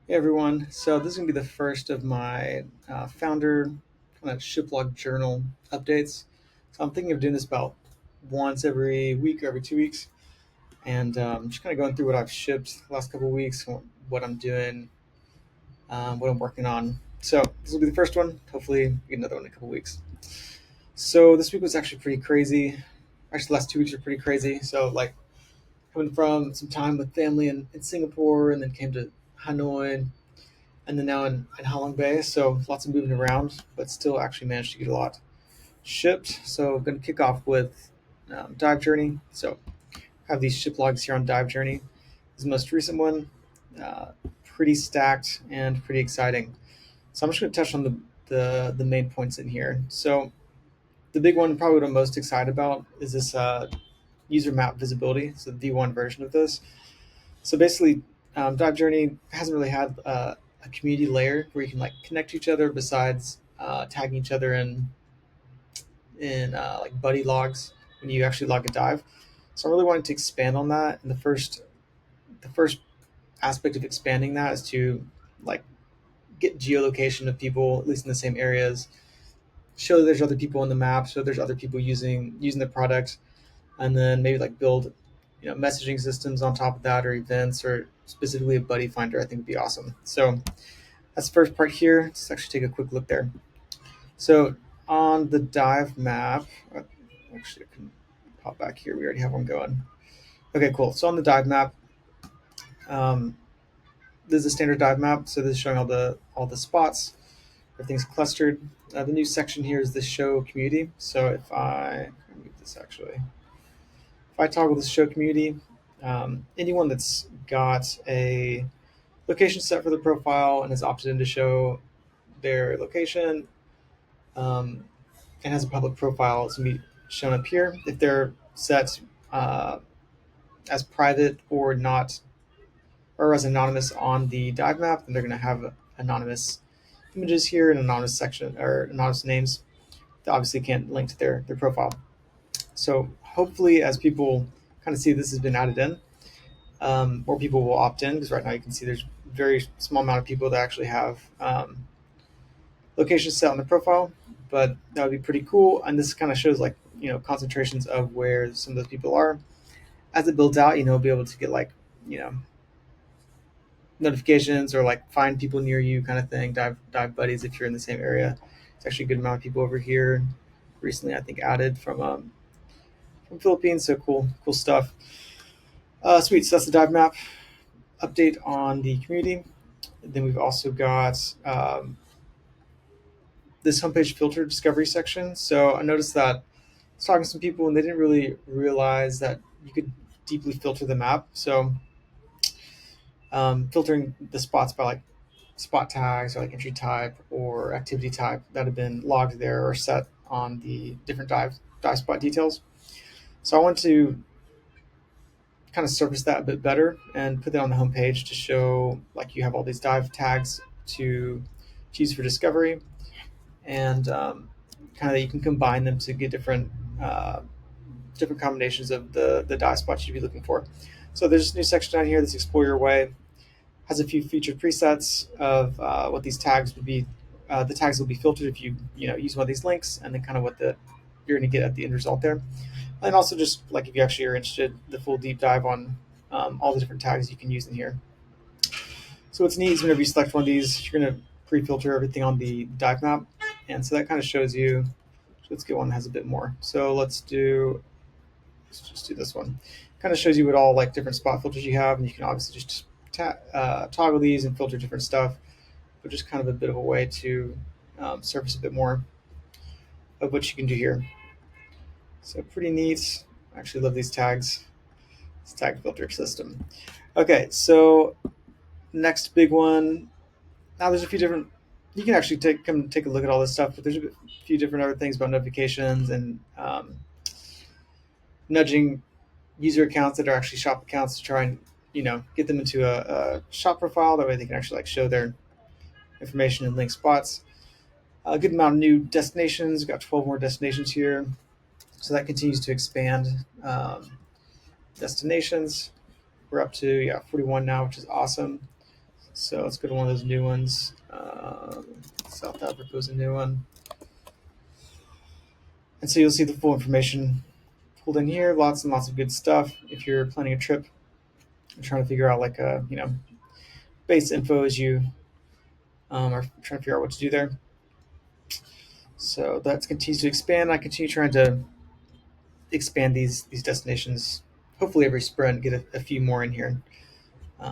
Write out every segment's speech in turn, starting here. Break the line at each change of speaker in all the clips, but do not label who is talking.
Hey everyone, so this is going to be the first of my founder kind of shiplog journal updates. So I'm thinking of doing this about once every week or every 2 weeks, and just kind of going through what I've shipped the last couple of weeks, what I'm doing, what I'm working on. So this will be the first one. Hopefully, we get another one in a couple of weeks. So this week was actually pretty crazy. Actually, the last 2 weeks are pretty crazy. So like coming from some time with family in Singapore, and then came to Hanoi and then now in Halong Bay. So lots of moving around, but still actually managed to get a lot shipped. So I'm going to kick off with DiveJourney. So I have these ship logs here on DiveJourney. This is the most recent one, uh, pretty stacked and pretty exciting. So I'm just going to touch on the main points in here. So the big one, probably what I'm most excited about, is this user map visibility. So the V1 version of this. So basically, DiveJourney hasn't really had a community layer where you can like connect to each other besides tagging each other in like buddy logs when you actually log a dive. So I'm really wanting to expand on that. And the first aspect of expanding that is to like get geolocation of people at least in the same areas, show that there's other people on the map, so there's other people using the product, and then maybe like build messaging systems on top of that, or events, or specifically a buddy finder. I think would be awesome. So that's the first part here. Let's actually take a quick look there. So on the dive map, actually I can pop back here. We already have one going. Okay, cool. So on the dive map, um, this is a standard dive map. So this is showing all the spots. Everything's clustered. The new section here is the show community. So if I move this actually, if I toggle this show community, anyone that's got a location set for the profile and has opted in to show their location, um, and has a public profile, it's going to be shown up here. If they're set uh, as private or not, or as anonymous on the dive map, then they're going to have anonymous images here and anonymous section or anonymous names that obviously can't link to their profile. So hopefully, as people kind of see this has been added in, more people will opt in, because right now you can see there's a very small amount of people that actually have locations set on the profile, but that would be pretty cool. And this kind of shows like concentrations of where some of those people are. As it builds out, be able to get like you know notifications or like find people near you kind of thing. Dive buddies if you're in the same area. It's actually a good amount of people over here. Recently, I think added from Philippines. So cool stuff. Sweet. So that's the dive map update on the community. Then we've also got this homepage filter discovery section. So I noticed that I was talking to some people and they didn't really realize that you could deeply filter the map. So filtering the spots by like spot tags or like entry type or activity type that have been logged there or set on the different dive spot details. So I want to kind of surface that a bit better and put that on the homepage to show like you have all these dive tags to use for discovery, and kind of you can combine them to get different combinations of the dive spots you'd be looking for. So there's a new section down here, this Explore Your Way, has a few featured presets of what these tags would be. The tags will be filtered if you use one of these links, and then kind of what you're going to get at the end result there. And also just like if you actually are interested, the full deep dive on all the different tags you can use in here. So what's neat is whenever you select one of these, you're going to pre-filter everything on the dive map, and so that kind of shows you. Let's get one that has a bit more. So let's just do this one. Kind of shows you what all like different spot filters you have, and you can obviously just toggle these and filter different stuff, but just kind of a bit of a way to surface a bit more of what you can do here. So pretty neat. I actually love these tags, this tag filter system. Okay, so next big one. Now there's a few different. You can actually come take a look at all this stuff, but there's a few different other things about notifications and nudging user accounts that are actually shop accounts to try and get them into a shop profile. That way they can actually like show their information in link spots. A good amount of new destinations. We've got 12 more destinations here, so that continues to expand destinations. We're up to 41 now, which is awesome. So let's go to one of those new ones. South Africa was a new one. And so you'll see the full information pulled in here. Lots and lots of good stuff. If you're planning a trip and trying to figure out like base info as you are trying to figure out what to do there. So that continues to expand. I continue trying to expand these destinations. Hopefully every sprint, get a few more in here.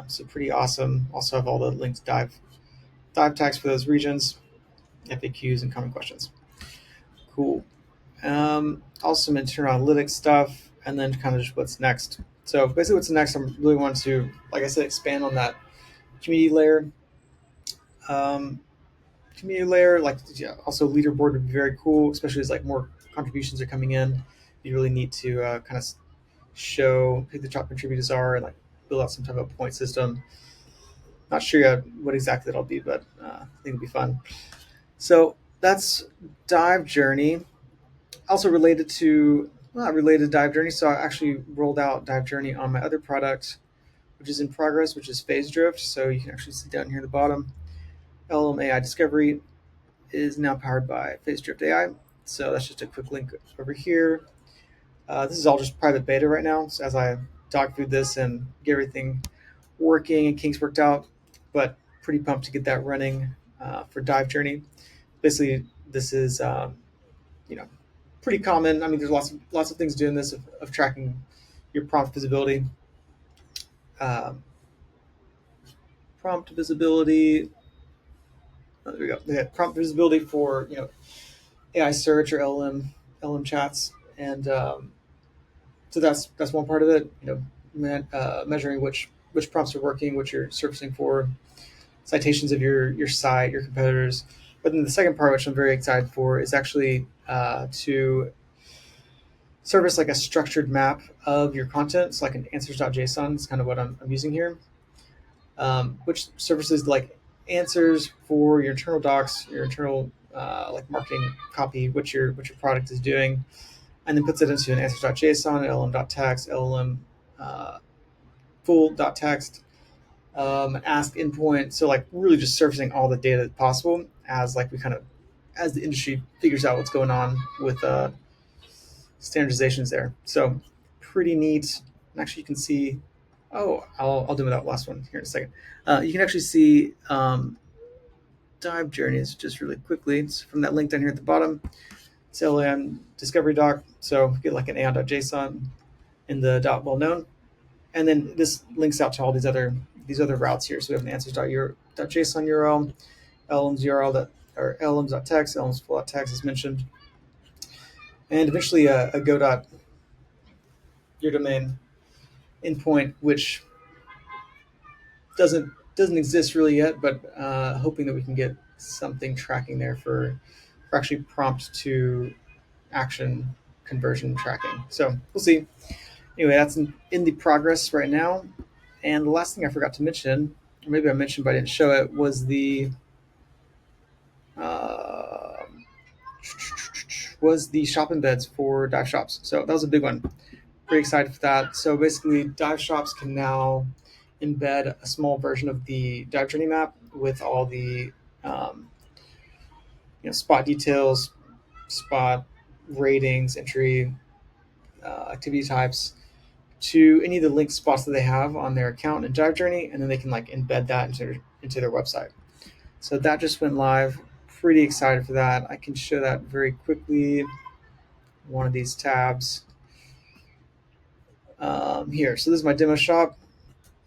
So pretty awesome. Also have all the linked dive tags for those regions, FAQs, and common questions. Cool. Also some internal analytics stuff, and then kind of just what's next. So basically, what's next? I really want to, like I said, expand on that community layer. Um, Community layer, like also leaderboard would be very cool, especially as like more contributions are coming in. You really need to kind of show who the top contributors are and like build out some type of point system. Not sure yet what exactly that'll be, but I think it'll be fun. So that's DiveJourney. Also related to not related to DiveJourney, so I actually rolled out DiveJourney on my other product, which is in progress, which is PhaseDrift. So you can actually see down here at the bottom, LLM AI Discovery is now powered by PhaseDrift.ai. So that's just a quick link over here. This is all just private beta right now. So as I dog food this and get everything working and kinks worked out, but pretty pumped to get that running for DiveJourney. Basically, this is pretty common. I mean, there's lots of things doing this of tracking your prompt visibility. Um, Prompt visibility. Oh, there we go. Yeah, prompt visibility for AI search or LM chats, and so that's one part of it. Measuring which prompts are working, which you're surfacing for, citations of your site, your competitors. But then the second part, which I'm very excited for, is actually to service like a structured map of your content. It's like an answers.json. It's kind of what I'm using here, which services like answers for your internal docs, your internal like marketing copy, what your product is doing, and then puts it into an answers.json, lm.text, LLM full.text, an ask endpoint. So like really just surfacing all the data possible as like we kind of as the industry figures out what's going on with standardizations there. So pretty neat. And actually, you can see. Oh, I'll do that last one here in a second. You can actually see DiveJourneys just really quickly. It's from that link down here at the bottom. It's LM Discovery Doc. So get like an aon.json in the dot well known, and then this links out to all these other routes here. So we have an answers.json URL, LM's URL that or LM's.text, LM's full.text as mentioned, and eventually a go dot your domain endpoint, which doesn't exist really yet, but hoping that we can get something tracking there for actually prompt to action conversion tracking. So we'll see. Anyway, that's in the progress right now. And the last thing I forgot to mention, or maybe I mentioned but I didn't show it, was the shop embeds for dive shops. So that was a big one. Pretty excited for that. So basically, dive shops can now embed a small version of the DiveJourney map with all the spot details, spot ratings, entry, activity types to any of the linked spots that they have on their account in DiveJourney, and then they can like embed that into their website. So that just went live. Pretty excited for that. I can show that very quickly. One of these tabs here. So this is my demo shop,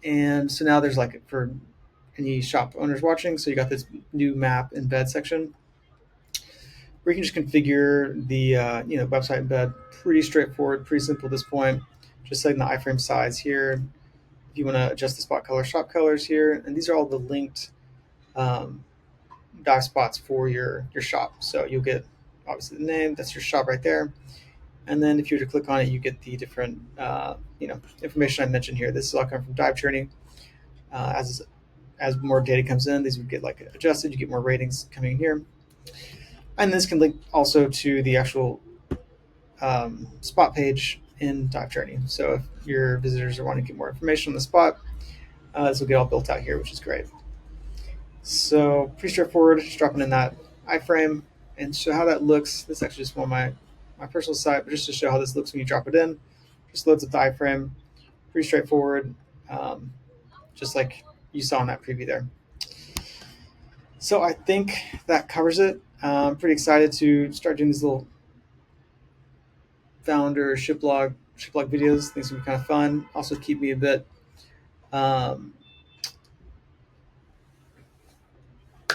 and so now there's like for any shop owners watching. So you got this new map embed section where you can just configure the website embed. Pretty straightforward, pretty simple at this point. Just setting the iframe size here. If you want to adjust the spot color, shop colors here, and these are all the linked dive spots for your shop. So you'll get obviously the name, that's your shop right there. And then if you were to click on it, you get the different information I mentioned here. This is all coming from DiveJourney. As more data comes in, these would get like adjusted. You get more ratings coming in here. And this can link also to the actual spot page in DiveJourney. So if your visitors are wanting to get more information on the spot, this will get all built out here, which is great. So pretty straightforward, just dropping in that iframe and show how that looks. This is actually just one of my personal site, but just to show how this looks when you drop it in, just loads up the iframe. Pretty straightforward, um, just like you saw in that preview there. So I think that covers it. I'm pretty excited to start doing these little founder shiplog videos. I think it's gonna be kind of fun. Also keep me a bit um,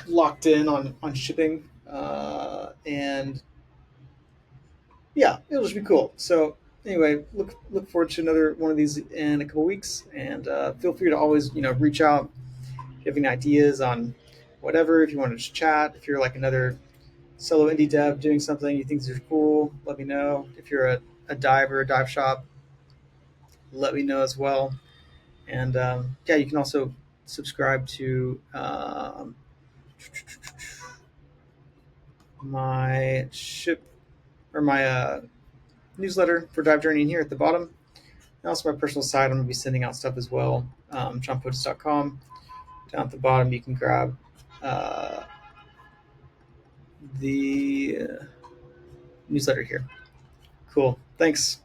locked in on shipping, and yeah, it'll just be cool. So anyway, look forward to another one of these in a couple weeks, and feel free to always reach out if you have any ideas on whatever. If you want to just chat, if you're like another solo indie dev doing something you think is cool, let me know. If you're a dive or a dive shop, let me know as well. And yeah, you can also subscribe to my ship or my newsletter for DiveJourney here at the bottom. And also my personal site, I'm going to be sending out stuff as well. JohnPotus.com. Down at the bottom, you can grab the newsletter here. Cool. Thanks.